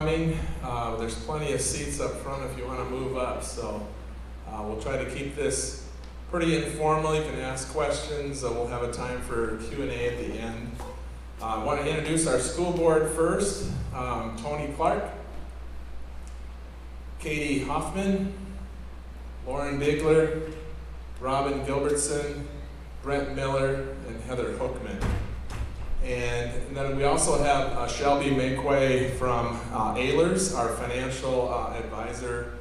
There's plenty of seats up front if you want to move up, so we'll try to keep this pretty informal. You can ask questions. We'll have a time for Q&A at the end. I want to introduce our school board first. Tony Clark, Katie Hoffman, Lauren Bigler, Robin Gilbertson, Brent Miller, and Heather Hookman. And then we also have Shelby Makeway from Ehlers, our financial advisor,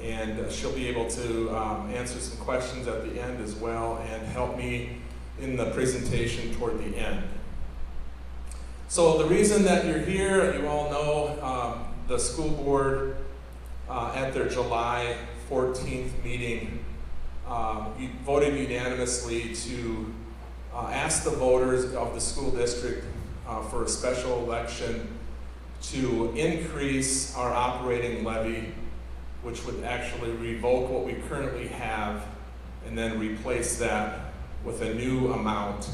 and she'll be able to answer some questions at the end as well and help me in the presentation toward the end. So the reason that you're here, you all know the school board at their July 14th meeting voted unanimously to ask the voters of the school district for a special election to increase our operating levy, which would actually revoke what we currently have and then replace that with a new amount,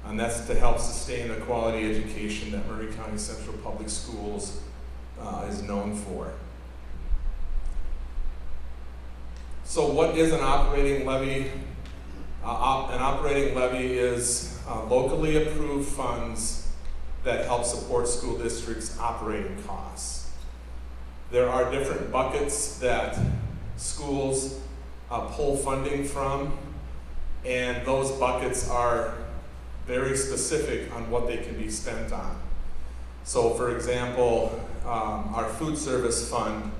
and that's to help sustain the quality education that Maury County Central Public Schools is known for. So what is an operating levy? An operating levy is locally approved funds that help support school districts' operating costs. There are different buckets that schools pull funding from, and those buckets are very specific on what they can be spent on. So for example, our food service fund,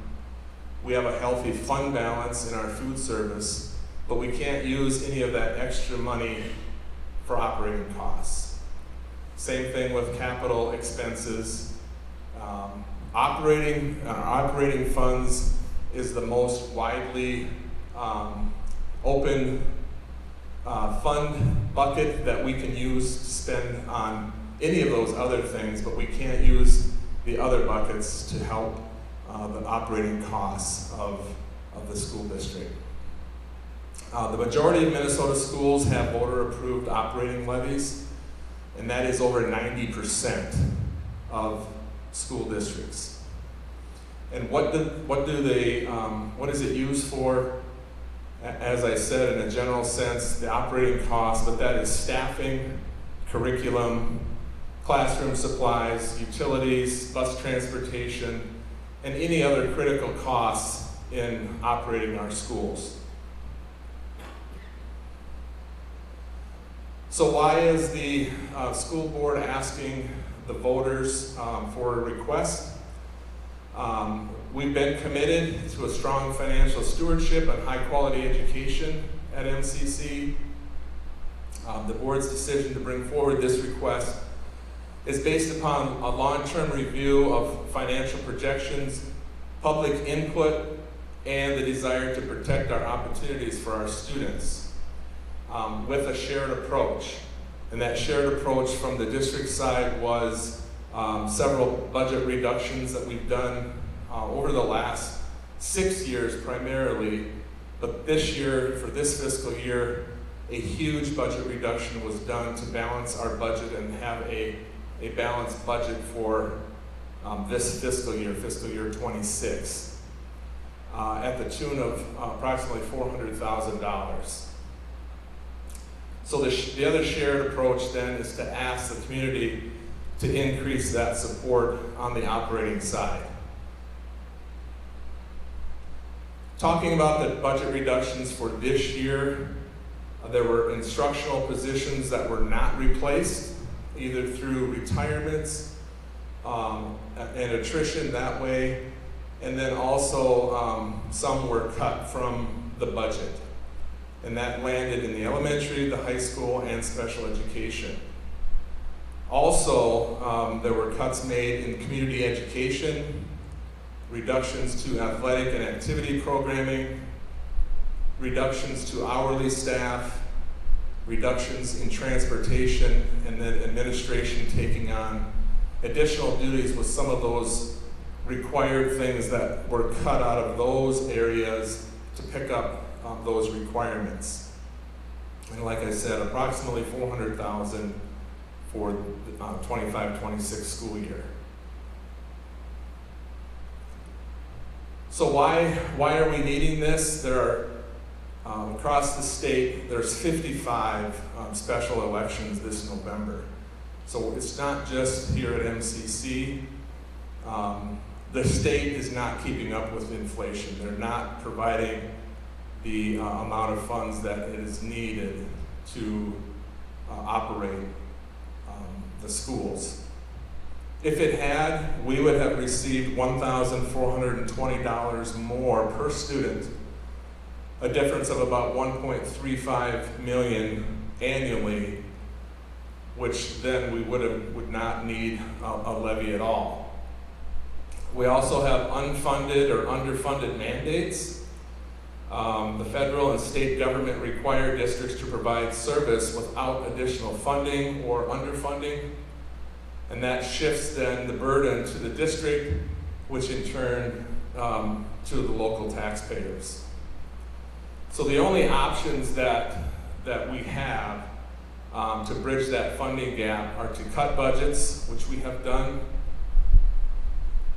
we have a healthy fund balance in our food service, but we can't use any of that extra money for operating costs. Same thing with capital expenses. Operating funds is the most widely open fund bucket that we can use to spend on any of those other things, but we can't use the other buckets to help the operating costs of the school district. The majority of Minnesota schools have voter-approved operating levies, and that is over 90% of school districts. And what is it used for? As I said, in a general sense, the operating costs, but that is staffing, curriculum, classroom supplies, utilities, bus transportation, and any other critical costs in operating our schools. So why is the school board asking the voters for a request? We've been committed to a strong financial stewardship and high quality education at MCC. The board's decision to bring forward this request is based upon a long-term review of financial projections, public input, and the desire to protect our opportunities for our students. With a shared approach. And that shared approach from the district side was several budget reductions that we've done over the last 6 years primarily, but this year, for this fiscal year, a huge budget reduction was done to balance our budget and have a balanced budget for this fiscal year 26, at the tune of approximately $400,000. So the other shared approach then is to ask the community to increase that support on the operating side. Talking about the budget reductions for this year, there were instructional positions that were not replaced, either through retirements and attrition that way, and then also some were cut from the budget. And that landed in the elementary, the high school, and special education. Also, there were cuts made in community education, reductions to athletic and activity programming, reductions to hourly staff, reductions in transportation, and then administration taking on additional duties with some of those required things that were cut out of those areas to pick up those requirements. And like I said, approximately $400,000 for the 25-26 school year. So why are we needing this? There are, across the state, there's 55 special elections this November. So it's not just here at MCC. The state is not keeping up with inflation. They're not providing the amount of funds that is needed to operate the schools. If it had, we would have received $1,420 more per student, a difference of about $1.35 million annually, which then we would not need a levy at all. We also have unfunded or underfunded mandates. The federal and state government require districts to provide service without additional funding or underfunding, and that shifts then the burden to the district, which in turn to the local taxpayers. So the only options that we have to bridge that funding gap are to cut budgets, which we have done,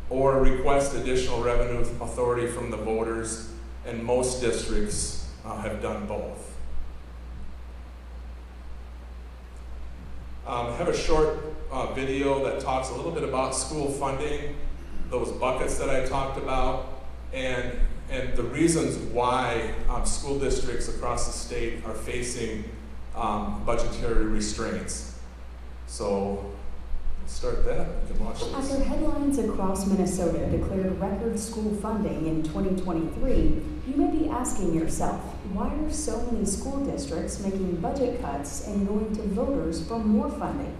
or request additional revenue authority from the voters, and most districts have done both. I have a short video that talks a little bit about school funding, those buckets that I talked about, and the reasons why school districts across the state are facing budgetary restraints. So let's start that. We can watch this. After headlines across Minnesota declared record school funding in 2023, you may be asking yourself, why are so many school districts making budget cuts and going to voters for more funding?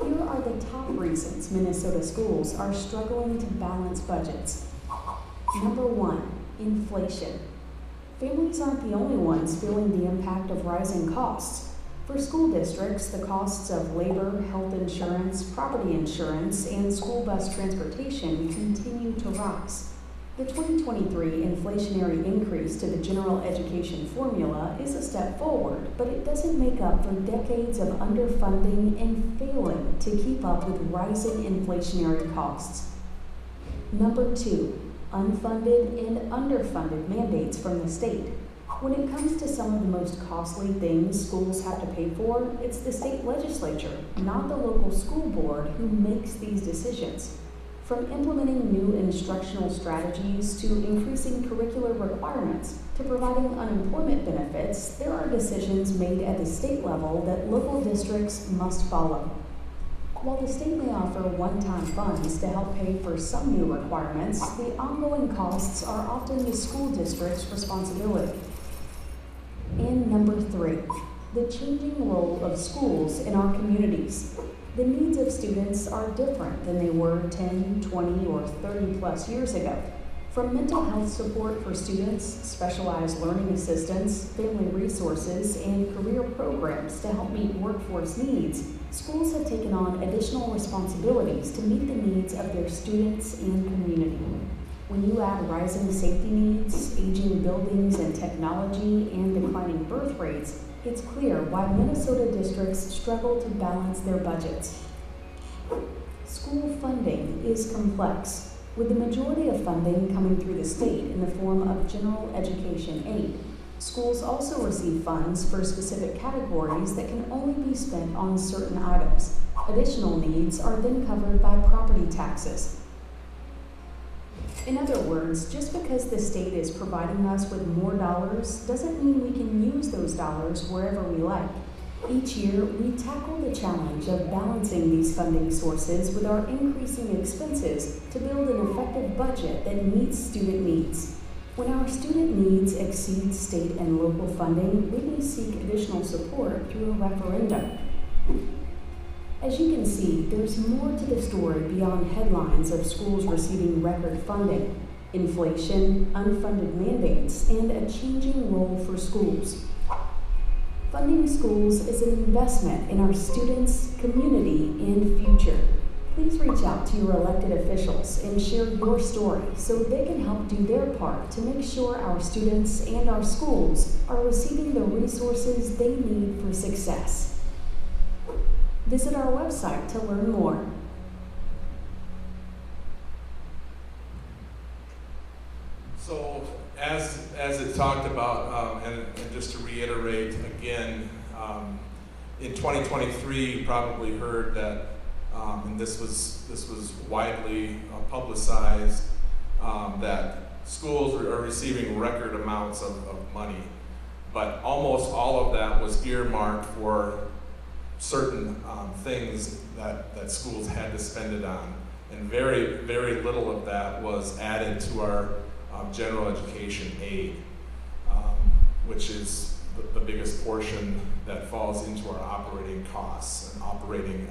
Here are the top reasons Minnesota schools are struggling to balance budgets. Number one, inflation. Families aren't the only ones feeling the impact of rising costs. For school districts, the costs of labor, health insurance, property insurance, and school bus transportation continue to rise. The 2023 inflationary increase to the general education formula is a step forward, but it doesn't make up for decades of underfunding and failing to keep up with rising inflationary costs. Number two, unfunded and underfunded mandates from the state. When it comes to some of the most costly things schools have to pay for, it's the state legislature, not the local school board, who makes these decisions. From implementing new instructional strategies to increasing curricular requirements to providing unemployment benefits, there are decisions made at the state level that local districts must follow. While the state may offer one-time funds to help pay for some new requirements, the ongoing costs are often the school district's responsibility. And number three, the changing role of schools in our communities. The needs of students are different than they were 10, 20, or 30 plus years ago. From mental health support for students, specialized learning assistance, family resources, and career programs to help meet workforce needs, schools have taken on additional responsibilities to meet the needs of their students and community. When you add rising safety needs, aging buildings and technology, and declining birth rates, it's clear why Minnesota districts struggle to balance their budgets. School funding is complex, with the majority of funding coming through the state in the form of general education aid. Schools also receive funds for specific categories that can only be spent on certain items. Additional needs are then covered by property taxes. In other words, just because the state is providing us with more dollars doesn't mean we can use those dollars wherever we like. Each year, we tackle the challenge of balancing these funding sources with our increasing expenses to build an effective budget that meets student needs. When our student needs exceed state and local funding, we may seek additional support through a referendum. As you can see, there's more to the story beyond headlines of schools receiving record funding, inflation, unfunded mandates, and a changing role for schools. Funding schools is an investment in our students, community, and future. Please reach out to your elected officials and share your story so they can help do their part to make sure our students and our schools are receiving the resources they need for success. Visit our website to learn more. So as it talked about, and just to reiterate again, in 2023, you probably heard that, and this was widely publicized, that schools are receiving record amounts of money, but almost all of that was earmarked for certain things that schools had to spend it on, and very, very little of that was added to our general education aid, which is the biggest portion that falls into our operating costs and operating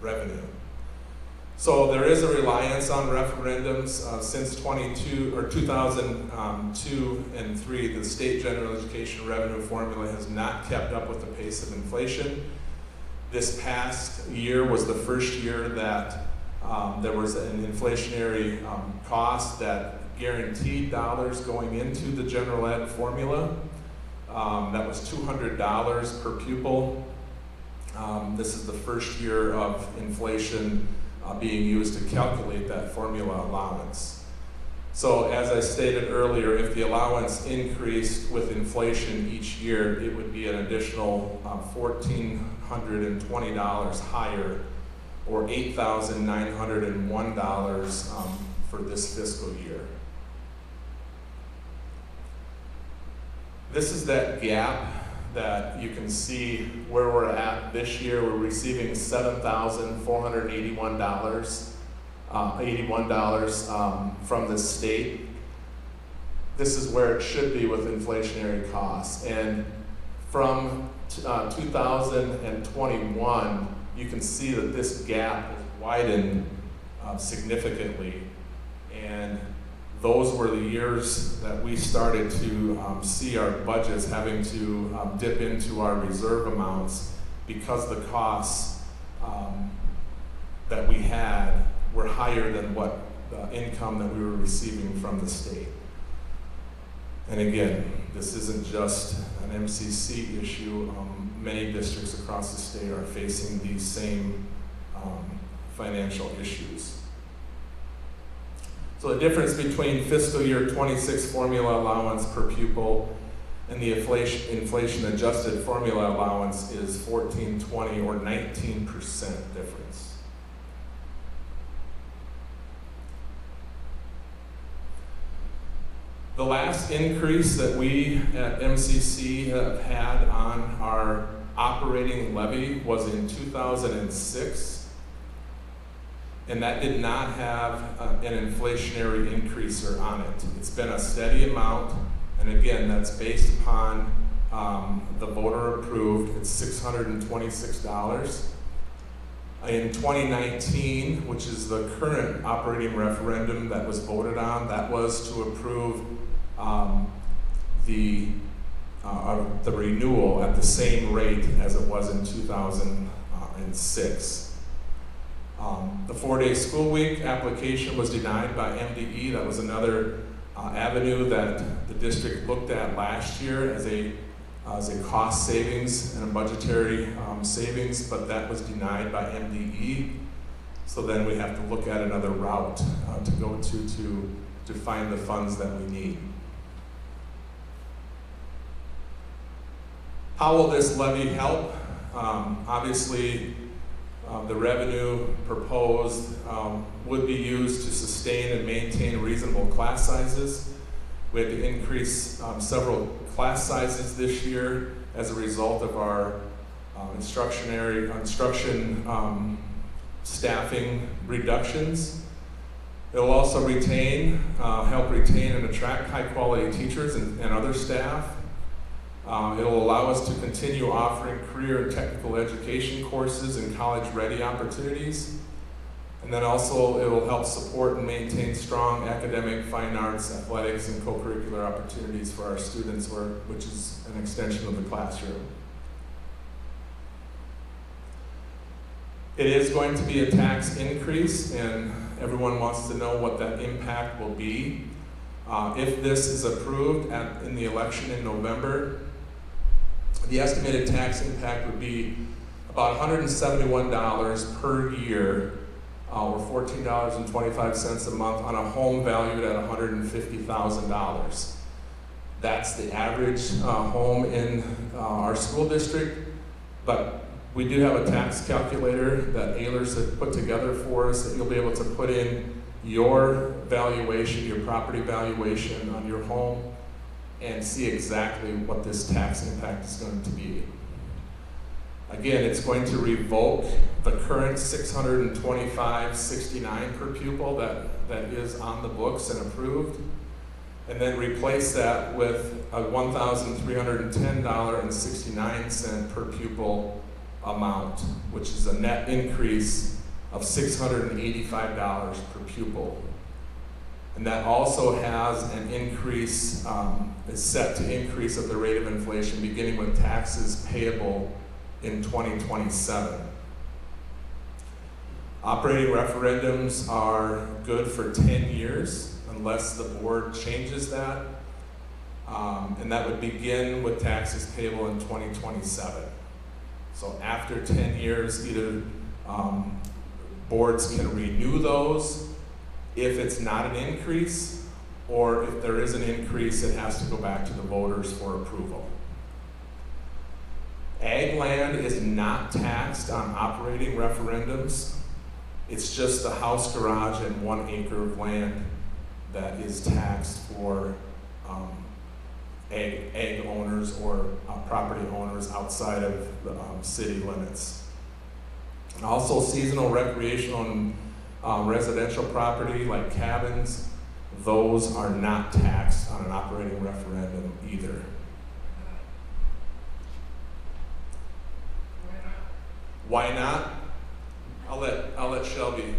revenue. So there is a reliance on referendums. Since 2002 and 3, the state general education revenue formula has not kept up with the pace of inflation. This past year was the first year that there was an inflationary cost that guaranteed dollars going into the general ed formula. That was $200 per pupil. This is the first year of inflation being used to calculate that formula allowance. So as I stated earlier, if the allowance increased with inflation each year, it would be an additional $1,420 higher, or $8,901 for this fiscal year. This is that gap that you can see where we're at this year. We're receiving $7,481 from the state. This is where it should be with inflationary costs. And from 2021, you can see that this gap has widened significantly. And those were the years that we started to see our budgets having to dip into our reserve amounts because the costs that we had were higher than what the income that we were receiving from the state. And again, this isn't just an MCC issue. Many districts across the state are facing these same financial issues. So the difference between fiscal year 26 formula allowance per pupil and the inflation adjusted formula allowance is $1,420, or 19% difference. The last increase that we at MCC have had on our operating levy was in 2006. And that did not have an inflationary increaser on it. It's been a steady amount, and again, that's based upon the voter approved. It's $626. In 2019, which is the current operating referendum that was voted on, that was to approve the renewal at the same rate as it was in 2006. The 4-day school week application was denied by MDE. That was another avenue that the district looked at last year as a cost savings and a budgetary savings, but that was denied by MDE. So then we have to look at another route to go to find the funds that we need. How will this levy help? Obviously, the revenue proposed would be used to sustain and maintain reasonable class sizes. We had to increase several class sizes this year as a result of our instruction staffing reductions. It will also help retain and attract high-quality teachers and other staff. It will allow us to continue offering career and technical education courses and college-ready opportunities. And then also it will help support and maintain strong academic, fine arts, athletics, and co-curricular opportunities for our students, which is an extension of the classroom. It is going to be a tax increase, and everyone wants to know what that impact will be. If this is approved in the election in November, the estimated tax impact would be about $171 per year or $14.25 a month on a home valued at $150,000. That's the average home in our school district, but we do have a tax calculator that Ehlers had put together for us that you'll be able to put in your valuation, your property valuation on your home, and see exactly what this tax impact is going to be. Again, it's going to revoke the current $625.69 per pupil that is on the books and approved, and then replace that with a $1,310.69 per pupil amount, which is a net increase of $685 per pupil. And that also has an increase, is set to increase at the rate of inflation beginning with taxes payable in 2027. Operating referendums are good for 10 years unless the board changes that. And that would begin with taxes payable in 2027. So after 10 years, either boards can renew those if it's not an increase, or if there is an increase, it has to go back to the voters for approval. Ag land is not taxed on operating referendums. It's just the house, garage, and 1 acre of land that is taxed for ag owners or property owners outside of the city limits. And also seasonal recreational and residential property like cabins, those are not taxed on an operating referendum either. Why not? I'll let Shelby.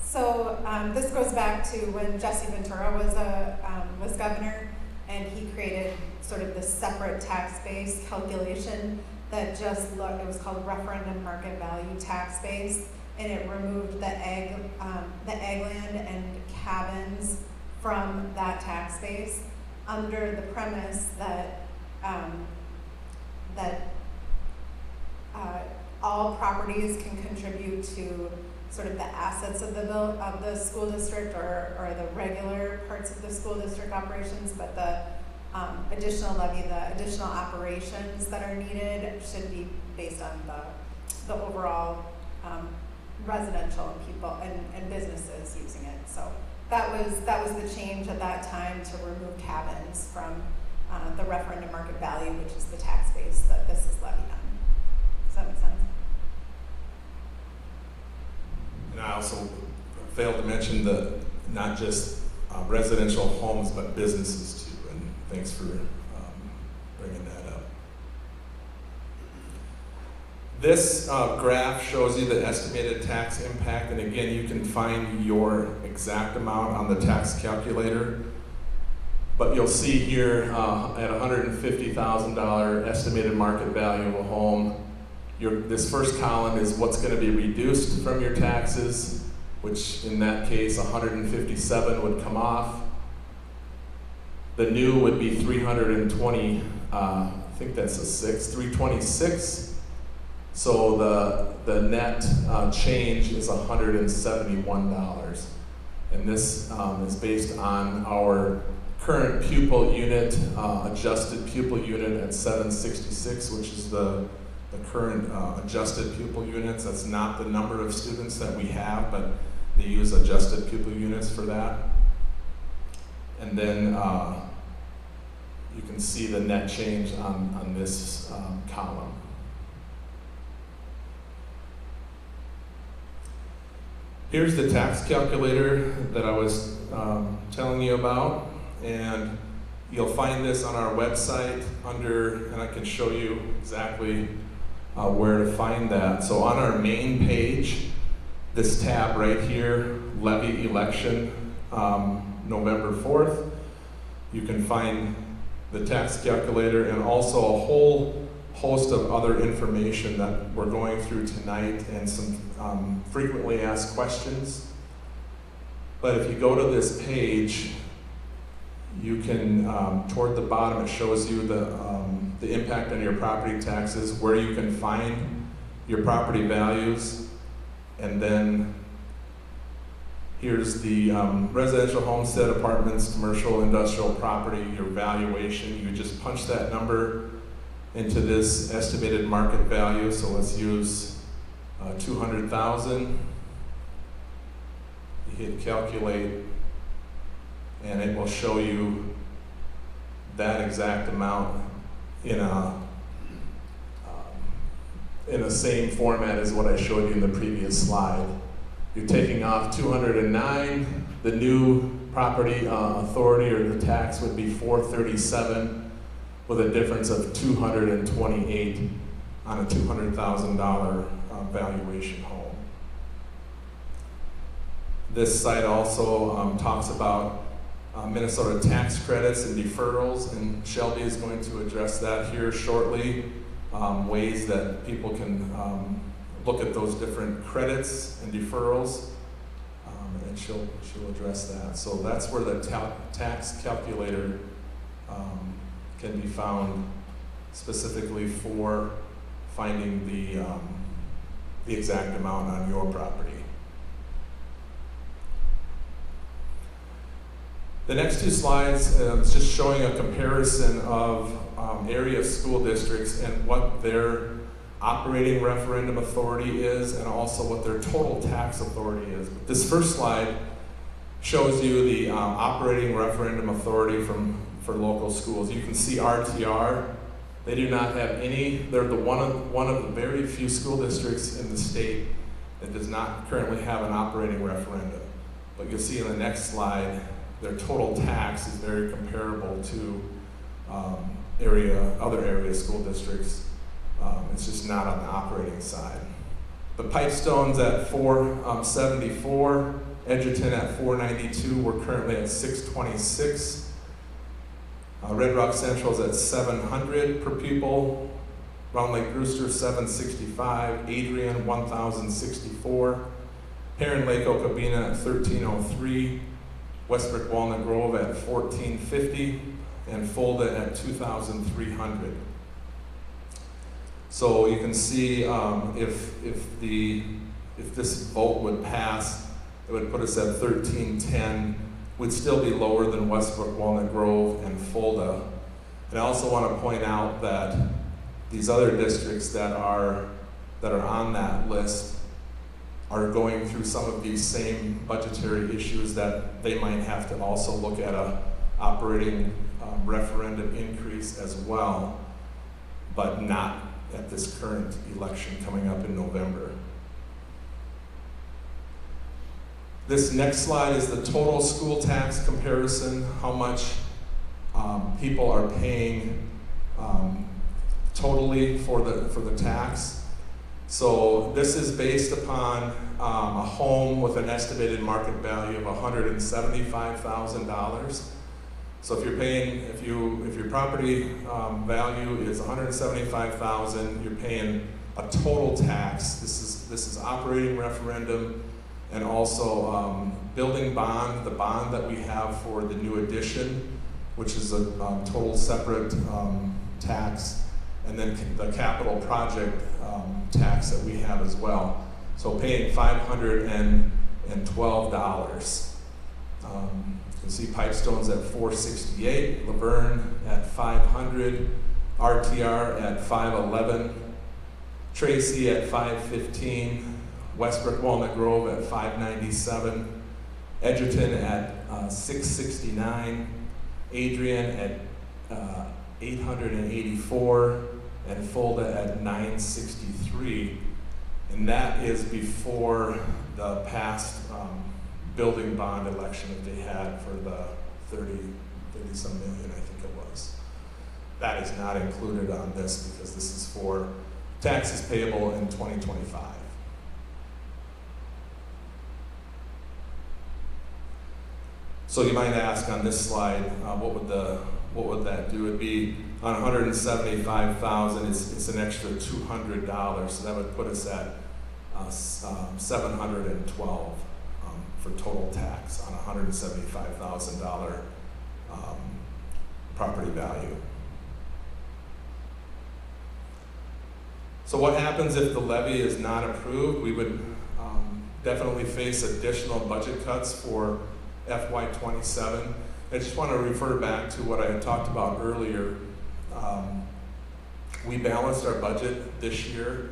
So this goes back to when Jesse Ventura was governor, and he created sort of this separate tax base calculation that just looked. It was called referendum market value tax base, and it removed the ag land and cabins from that tax base under the premise that all properties can contribute to sort of the assets of the school district or the regular parts of the school district operations, but the additional levy, the additional operations that are needed should be based on the overall residential people and businesses using it. So that was the change at that time, to remove cabins from the referendum market value, which is the tax base that this is levied on. Does that make sense? And I also failed to mention the not just residential homes, but businesses too. And thanks for bringing that up. This graph shows you the estimated tax impact, and again, you can find your exact amount on the tax calculator. But you'll see here at $150,000 estimated market value of a home, this first column is what's going to be reduced from your taxes, which in that case, 157 would come off. The new would be 320, I think that's a 326. So the net change is $171. And this is based on our current pupil unit, adjusted pupil unit at 766, which is the current adjusted pupil units. That's not the number of students that we have, but they use adjusted pupil units for that. And then you can see the net change on this column. Here's the tax calculator that I was telling you about, and you'll find this on our website and I can show you exactly where to find that. So on our main page, this tab right here, Levy Election, November 4th, you can find the tax calculator and also a whole host of other information that we're going through tonight and some frequently asked questions. But if you go to this page, you can, toward the bottom, it shows you the impact on your property taxes, where you can find your property values, And then here's the residential homestead apartments, commercial, industrial property, your valuation. You just punch that number into this estimated market value. So let's use 200,000. You hit calculate, and it will show you that exact amount in the same format as what I showed you in the previous slide. You're taking off 209. The new property authority or the tax would be 437, with a difference of 228 on a $200,000 valuation home. This site also talks about Minnesota tax credits and deferrals, and Shelby is going to address that here shortly, ways that people can look at those different credits and deferrals, and she'll address that. So that's where the tax calculator can be found specifically for finding the exact amount on your property. The next two slides is just showing a comparison of area school districts and what their operating referendum authority is, and also what their total tax authority is. This first slide shows you the operating referendum authority for local schools. You can see RTR. They do not have any. They're one of the very few school districts in the state that does not currently have an operating referendum. But you'll see in the next slide, their total tax is very comparable to other area school districts. It's just not on the operating side. The Pipestone's at 474, Edgerton at 492. We're currently at 626. Red Rock Central's at 700 per pupil. Round Lake Brewster 765. Adrian 1064. Heron Lake Okabena at 1303. Westbrook Walnut Grove at 1450. And Fulda at 2,300. So you can see if this vote would pass, it would put us at 1310. We'd still be lower than Westbrook, Walnut Grove, and Fulda. And I also want to point out that these other districts that are on that list are going through some of these same budgetary issues that they might have to also look at a operating referendum increase as well, but not at this current election coming up in November. This next slide is the total school tax comparison, how much people are paying totally for the tax. So this is based upon a home with an estimated market value of $175,000. So if you're paying, if your property value is $175,000, you're paying a total tax. This is operating referendum, and also building bond, the bond that we have for the new addition, which is a total separate tax, and then the capital project tax that we have as well. So paying $512. You can see Pipestone's at 468, Laverne at 500, RTR at 511, Tracy at 515, Westbrook Walnut Grove at 597, Edgerton at 669, Adrian at 884, and Fulda at 963. And that is before the past building bond election that they had for the 30-some million, I think it was. That is not included on this because this is for taxes payable in 2025. So you might ask on this slide, what would that do? It'd be on 175,000. It's an extra $200, so that would put us at 712 for total tax on $175,000 property value. So what happens if the levy is not approved? We would definitely face additional budget cuts for FY27. I just want to refer back to what I had talked about earlier. We balanced our budget this year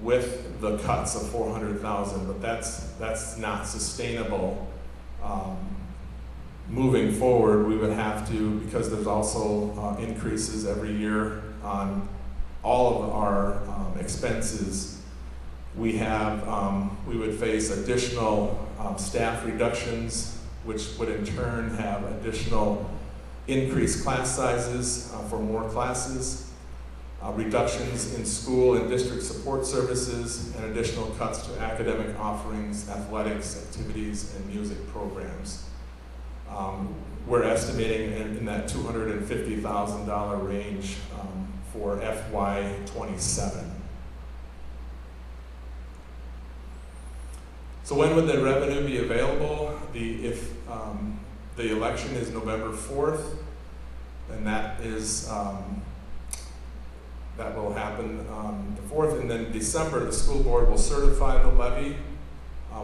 with the cuts of $400,000, but that's not sustainable. Moving forward, we would have to, because there's also increases every year on all of our expenses. We would face additional staff reductions, which would in turn have additional increased class sizes for more classes. Reductions in school and district support services, and additional cuts to academic offerings, athletics, activities, and music programs. We're estimating in that $250,000 range for FY27. So when would the revenue be available? If the election is November 4th, and that will happen the 4th, and then December the school board will certify the levy,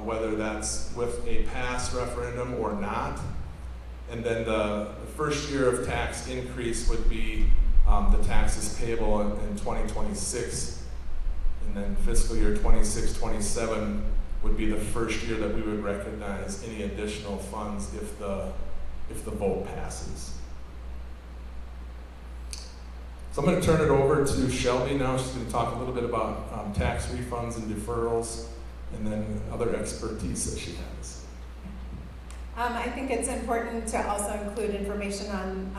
whether that's with a pass referendum or not. And then the first year of tax increase would be the taxes payable in 2026, and then fiscal year 26-27 would be the first year that we would recognize any additional funds if the vote passes. So I'm going to turn it over to Shelby now. She's going to talk a little bit about tax refunds and deferrals, and then other expertise that she has. I think it's important to also include information on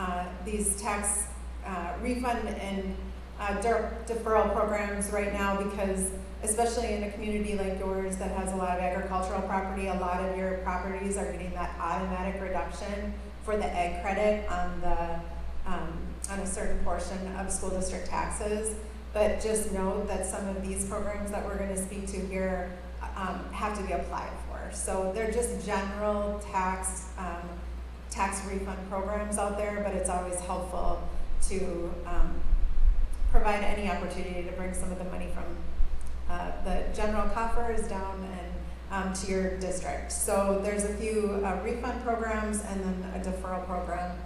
these tax refund and deferral programs right now, because especially in a community like yours that has a lot of agricultural property, a lot of your properties are getting that automatic reduction for the ag credit on a certain portion of school district taxes. But just note that some of these programs that we're going to speak to here have to be applied for. So they're just general tax refund programs out there, but it's always helpful to provide any opportunity to bring some of the money from the general coffers down and to your district. So there's a few refund programs and then a deferral program.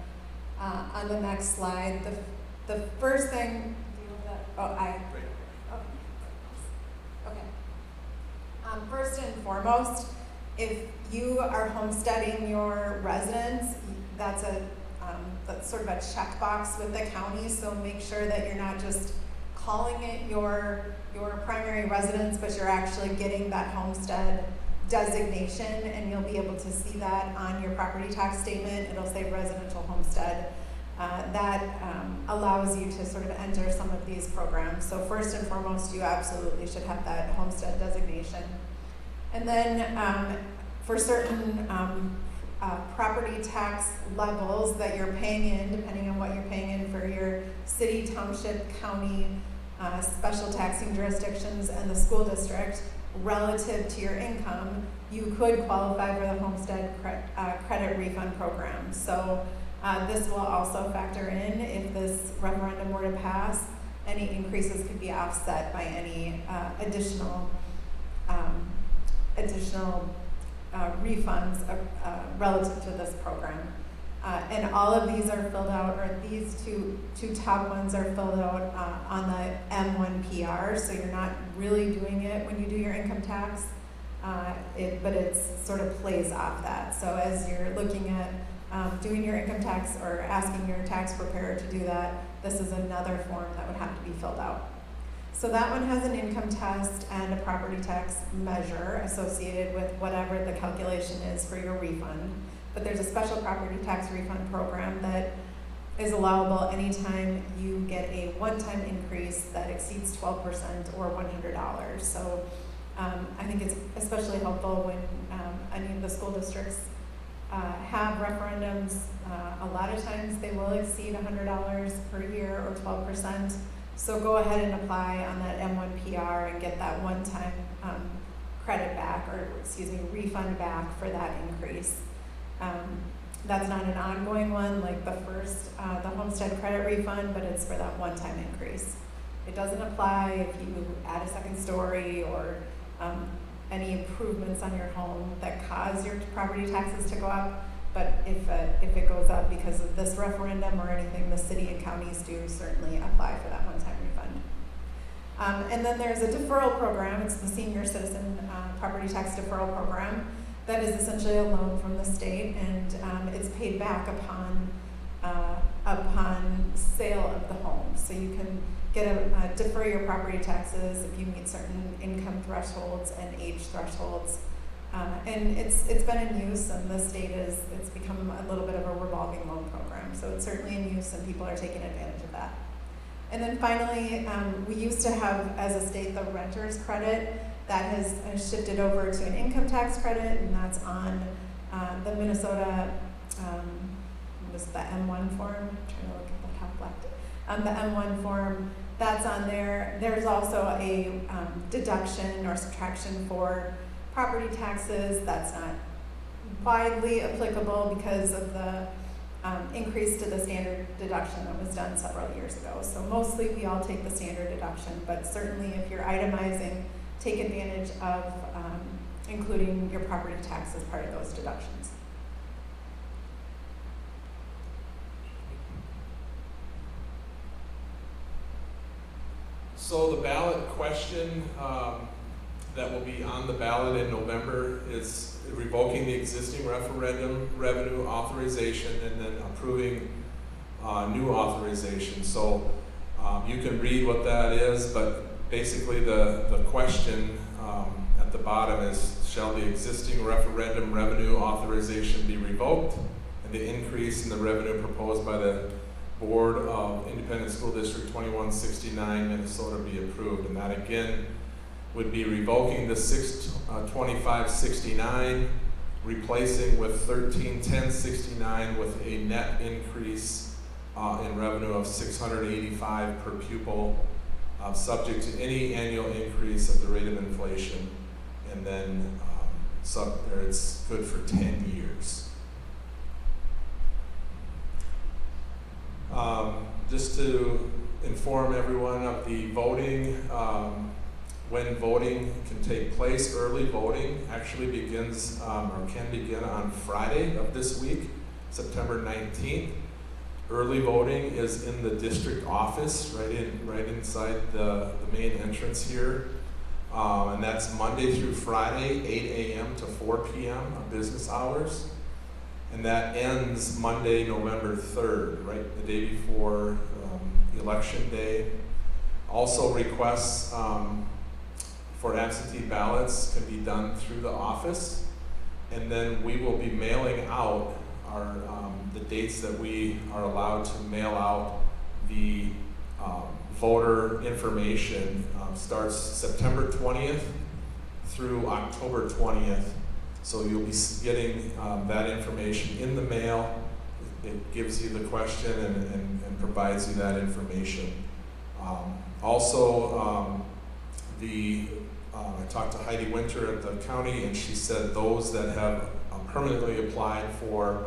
On the next slide, the first thing, first and foremost, if you are homesteading your residence, that's sort of a checkbox with the county, so make sure that you're not just calling it your primary residence, but you're actually getting that homestead designation, and you'll be able to see that on your property tax statement. It'll say residential homestead. That allows you to sort of enter some of these programs. So first and foremost, you absolutely should have that homestead designation. And then for certain property tax levels that you're paying in, depending on what you're paying in for your city, township, county, special taxing jurisdictions, and the school district, relative to your income, you could qualify for the homestead credit refund program. So this will also factor in, if this referendum were to pass, any increases could be offset by any additional refunds relative to this program. And all of these are filled out, or these two top ones are filled out on the M1 PR, so you're not really doing it when you do your income tax, but it sort of plays off that. So as you're looking at doing your income tax or asking your tax preparer to do that, this is another form that would have to be filled out. So that one has an income test and a property tax measure associated with whatever the calculation is for your refund. But there's a special property tax refund program that is allowable anytime you get a one-time increase that exceeds 12% or $100. So I think it's especially helpful when any of the school districts have referendums. A lot of times they will exceed $100 per year or 12%. So go ahead and apply on that M1 PR and get that one-time credit back, or refund back for that increase. That's not an ongoing one like the first, the homestead credit refund, but it's for that one-time increase. It doesn't apply if you add a second story or any improvements on your home that cause your property taxes to go up. But if it goes up because of this referendum or anything, the city and counties do certainly apply for that one-time refund. And then there's a deferral program. It's the Senior Citizen Property Tax Deferral Program that is essentially a loan from the state, and it's paid back upon sale of the home. So you can get defer your property taxes if you meet certain income thresholds and age thresholds. And it's been in use, and the state it's become a little bit of a revolving loan program. So it's certainly in use, and people are taking advantage of that. And then finally, we used to have, as a state, the renter's credit. That has shifted over to an income tax credit, and that's on the Minnesota, was the M1 form? I'm trying to look at the top left. The M1 form, that's on there. There's also a deduction or subtraction for property taxes. That's not widely applicable because of the increase to the standard deduction that was done several years ago. So mostly we all take the standard deduction, but certainly if you're itemizing, take advantage of including your property tax as part of those deductions. So the ballot question that will be on the ballot in November is revoking the existing referendum revenue authorization and then approving new authorization. So you can read what that is, but basically the question at the bottom is, shall the existing referendum revenue authorization be revoked and the increase in the revenue proposed by the Board of Independent School District 2169 Minnesota be approved? And that again would be revoking the 2569, replacing with 131069 with a net increase in revenue of $685 per pupil, subject to any annual increase of the rate of inflation, and then it's good for 10 years. Just to inform everyone of the voting, when voting can take place, early voting actually begins or can begin on Friday of this week, September 19th. Early voting is in the district office, right inside the main entrance here. And that's Monday through Friday, 8 a.m. to 4 p.m. on business hours. And that ends Monday, November 3rd, right, the day before Election Day. Also, requests for absentee ballots can be done through the office. And then we will be mailing out our the dates that we are allowed to mail out the voter information. Starts September 20th through October 20th. So you'll be getting that information in the mail. It gives you the question and provides you that information. I talked to Heidi Winter at the county, and she said those that have permanently applied for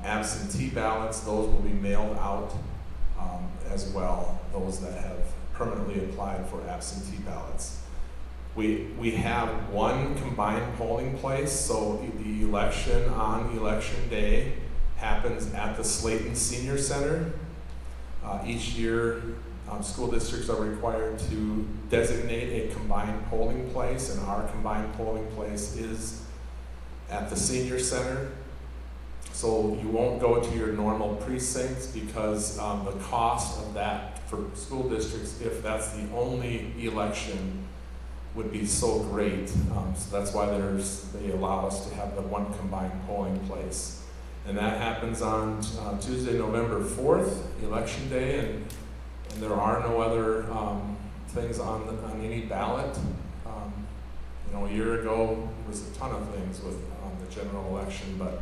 absentee ballots, those will be mailed out as well, those that have permanently applied for absentee ballots. We have one combined polling place, so the election on election day happens at the Slayton Senior Center. Each year, school districts are required to designate a combined polling place, and our combined polling place is at the Senior Center. So you won't go to your normal precincts because the cost of that for school districts, if that's the only election, would be so great. So that's why they allow us to have the one combined polling place. And that happens on Tuesday, November 4th, Election Day, and there are no other things on any ballot. A year ago, there was a ton of things on the general election, but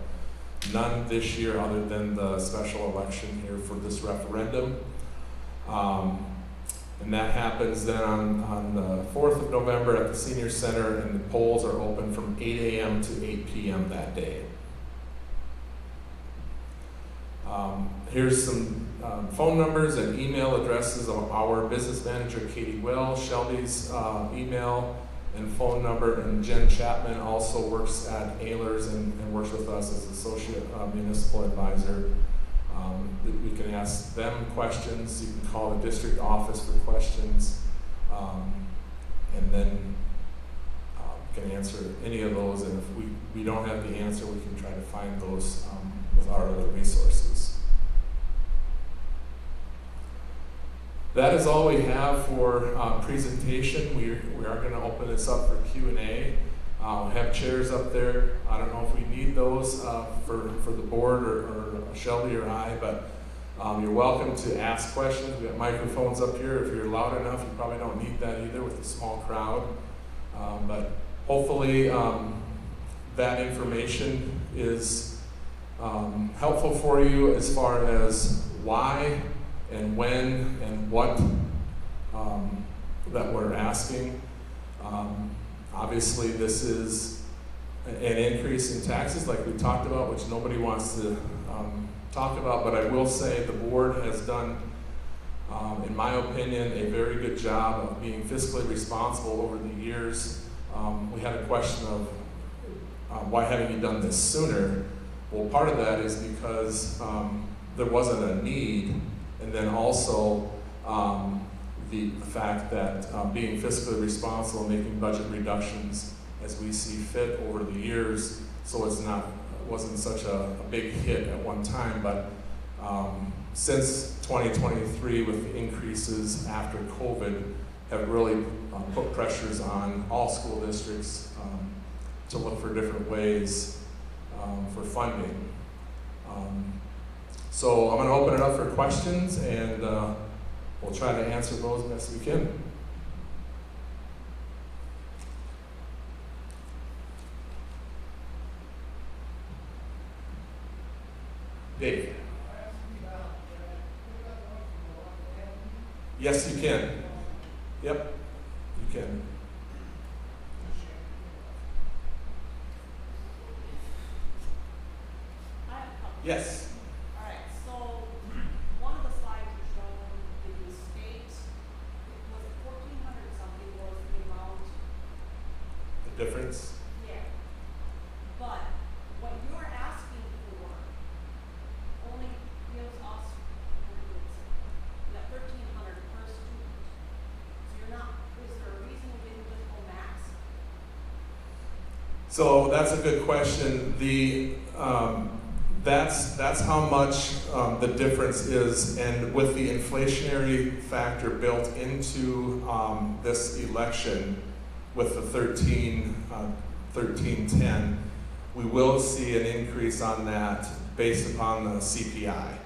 none this year other than the special election here for this referendum. And that happens then on the 4th of November at the Senior Center, and the polls are open from 8 a.m. to 8 p.m. that day. Here's some phone numbers and email addresses of our business manager, Katie Will. Shelby's email and phone number. And Jen Chapman also works at Ehlers and works with us as Associate Municipal Advisor. We can ask them questions. You can call the district office for questions, and then can answer any of those. And if we don't have the answer, we can try to find those with our other resources. That is all we have for presentation. We are going to open this up for Q&A. We have chairs up there. I don't know if we need those for the board or Shelby or I, but you're welcome to ask questions. We have microphones up here. If you're loud enough, you probably don't need that either with a small crowd. But hopefully that information is helpful for you as far as why and when and what that we're asking. Obviously, this is an increase in taxes like we talked about, which nobody wants to talk about, but I will say the board has done, in my opinion, a very good job of being fiscally responsible over the years. We had a question of why haven't you done this sooner? Well, part of that is because there wasn't a need, and then also the fact that being fiscally responsible, making budget reductions as we see fit over the years, so it wasn't such a big hit at one time. But since 2023, with the increases after COVID, have really put pressures on all school districts to look for different ways for funding. So I'm going to open it up for questions, and we'll try to answer those best we can. Dave? Yes, you can. Yep, you can. Yes. All right, so one of the slides you showed in the state, it was 1,400 something was the amount. The difference? Yeah. But what you're asking for only gives us, that 1,300 per student. So you're not, is there a reason we didn't just go max? So that's a good question. That's how much the difference is, and with the inflationary factor built into this election with the 1310, we will see an increase on that based upon the CPI.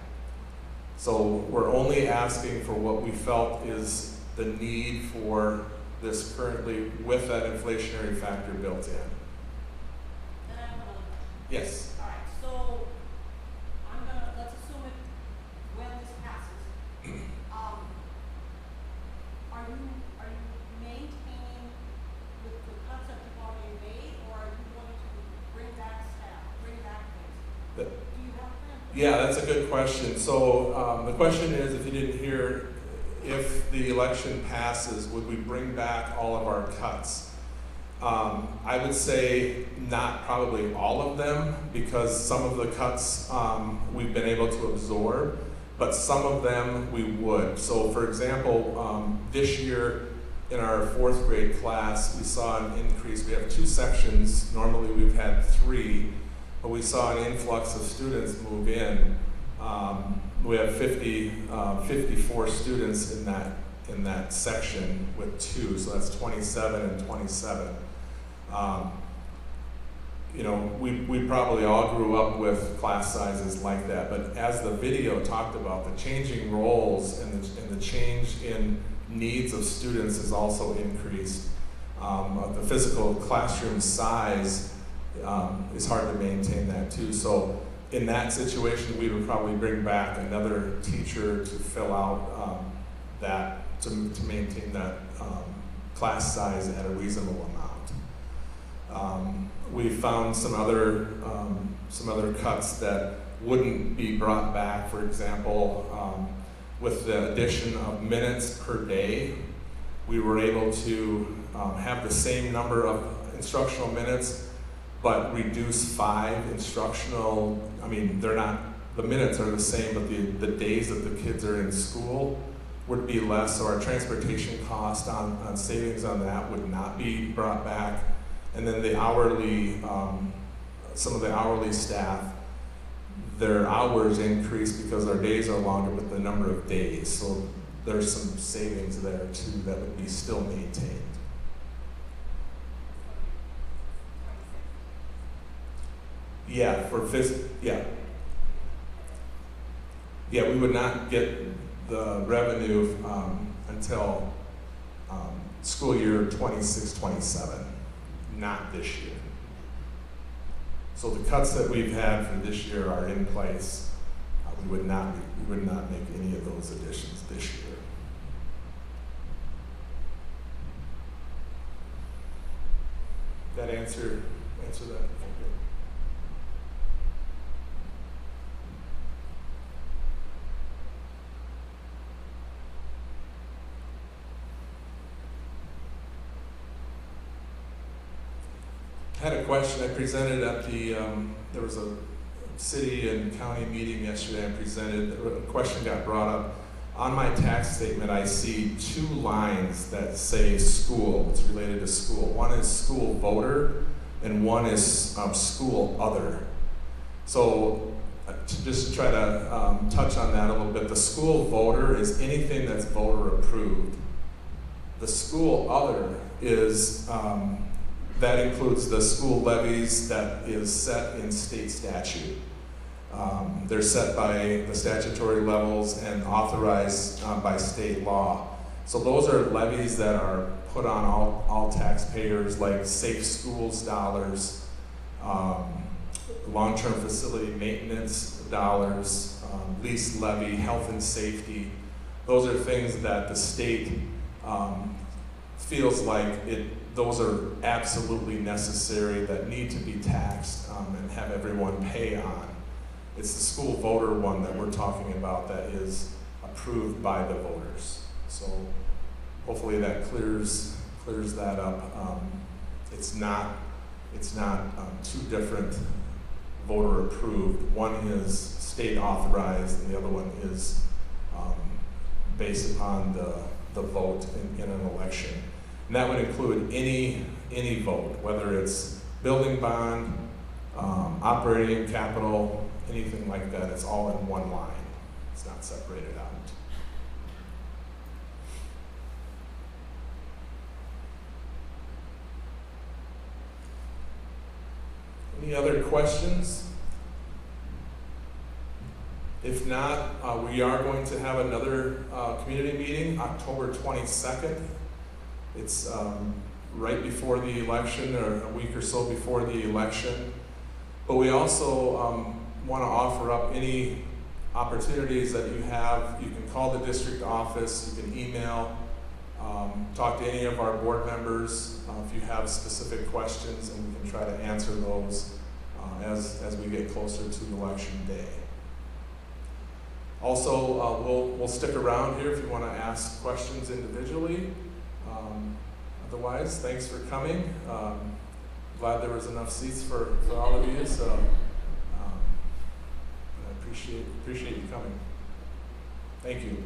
So we're only asking for what we felt is the need for this currently with that inflationary factor built in. And I have another question. Yes. All right, so let's assume it, when this passes, are you maintaining with the cuts that you've already made, or are you going to bring back staff, bring back things? Do you have a plan? Yeah, that's a good question. So the question is, if you didn't hear, if the election passes, would we bring back all of our cuts? I would say not probably all of them, because some of the cuts we've been able to absorb, but some of them we would. So for example, this year in our 4th grade class, we saw an increase. We have 2 sections. Normally we've had 3, but we saw an influx of students move in. We have 54 students in that section with 2, so that's 27 and 27. You know, we probably all grew up with class sizes like that, but as the video talked about, the changing roles and the change in needs of students has also increased. The physical classroom size is hard to maintain that too. So in that situation, we would probably bring back another teacher to fill out to maintain that class size at a reasonable amount. We found some other cuts that wouldn't be brought back. For example, with the addition of minutes per day, we were able to have the same number of instructional minutes, but reduce 5 instructional, I mean, they're not, the minutes are the same, but the days that the kids are in school would be less, so our transportation cost on savings on that would not be brought back. And then the hourly, some of the hourly staff, their hours increase because our days are longer with the number of days. So there's some savings there too that would be still maintained. Yeah, yeah, we would not get the revenue until school year 26-27, not this year. So the cuts that we've had for this year are in place. We would not make any of those additions this year. That answer that? Okay. I had a question I presented at the, there was a city and county meeting yesterday. I presented, a question got brought up. On my tax statement, I see 2 lines that say school, it's related to school. One is school voter and one is school other. So just to try to touch on that a little bit, the school voter is anything that's voter approved. The school other is, that includes the school levies that is set in state statute. They're set by the statutory levels and authorized by state law. So those are levies that are put on all taxpayers, like safe schools dollars, long-term facility maintenance dollars, lease levy, health and safety. Those are things that the state feels like those are absolutely necessary, that need to be taxed and have everyone pay on. It's the school voter one that we're talking about that is approved by the voters. So hopefully that clears that up. It's not 2 different voter approved. One is state authorized and the other one is based upon the vote in an election. And that would include any vote, whether it's building bond, operating capital, anything like that. It's all in one line. It's not separated out. Any other questions? If not, we are going to have another community meeting October 22nd. It's right before the election, or a week or so before the election. But we also want to offer up any opportunities that you have. You can call the district office, you can email, talk to any of our board members if you have specific questions, and we can try to answer those as we get closer to election day. Also, we'll stick around here if you want to ask questions individually. Otherwise, thanks for coming. Glad there was enough seats for all of you, so I appreciate you coming. Thank you.